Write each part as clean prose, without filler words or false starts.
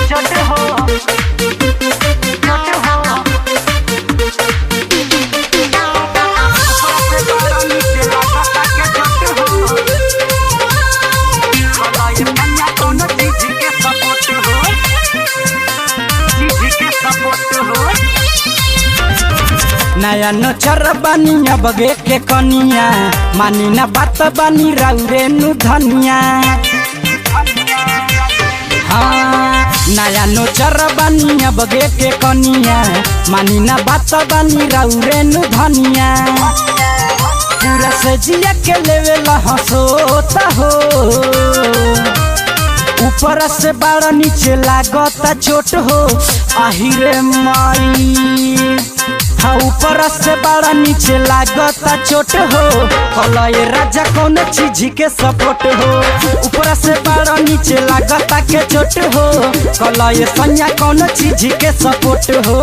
चोट हो नया नोचर बनिया बगे के कनिया मानी ना बात बनी राउरे नु धनिया। हाँ नया नोचर बनिया बगे के कनिया मानी ना बात बनी राउरे नु धनिया। पूरा से जिया के लेवेला हंसोता हो ऊपर से बड़ा नीचे लागता चोट हो आहिरे माई। हाँ ऊपर से बड़ा नीचे लागता चोट हो कलय राजा कौन चीज के सपोर्ट हो। ऊपर से बड़ा नीचे लागता के चोट हो कलय सैया कौन चीज के सपोर्ट हो।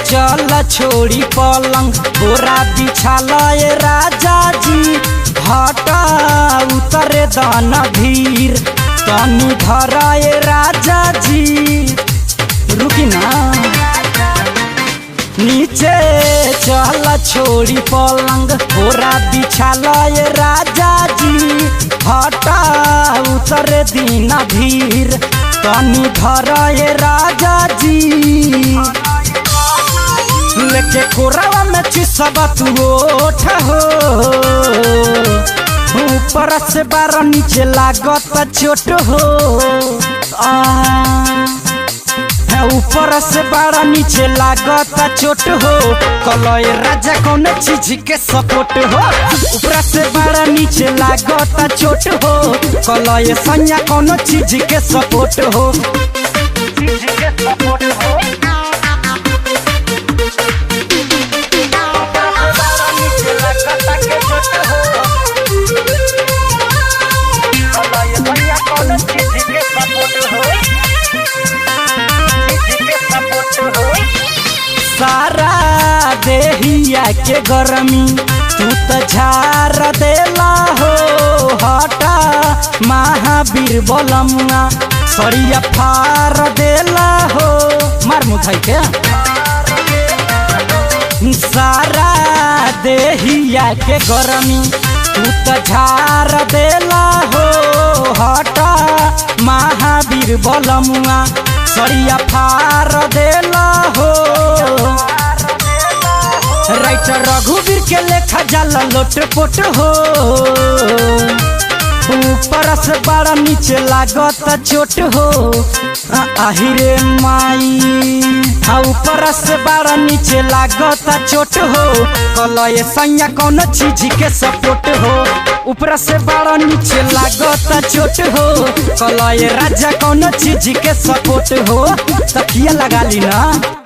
चल छोड़ी पलंग बोरा बिछालय राजा जी हटा उतरे दान धीर तनी धराए राजा जी रुकी ना। नीचे चल छोड़ी पलंग बोरा बिछालय राजा जी हटा उतरे दिन धीर तनी धराए राजा जी। लेके कोरावा में चिसबा तू ओठ हो ऊपर से बार नीचे लागत चोट हो। ऊपर से बार नीचे लागत चोट हो कलय राजा कौन चीज के सपोर्ट हो। ऊपर से बार नीचे लागत चोट हो कलय सैया कौन चीज के सपोर्ट हो। सारा देहिया के गरमी तू तो झार देला हो हटा महावीर बलमुआ सरिया फार देला हो मार मुठाई के। सारा देहिया के गरमी तू तो झार देला हो हटा महावीर बलमुआ सरिया फार देला हो। राइटर रघुवीर के लेखा जाला लोटपोट हो ऊपर से बड़ा नीचे लागत चोट हो आहिरे माई। हाँ ऊपर से बड़ा नीचे लागत चोट हो कलय सैया कौन चीज के सपोर्ट हो। ऊपर से बड़ा नीचे लागत चोट हो कलय राजा कौन चीज के सपोर्ट हो। तकिया लगा ली ना।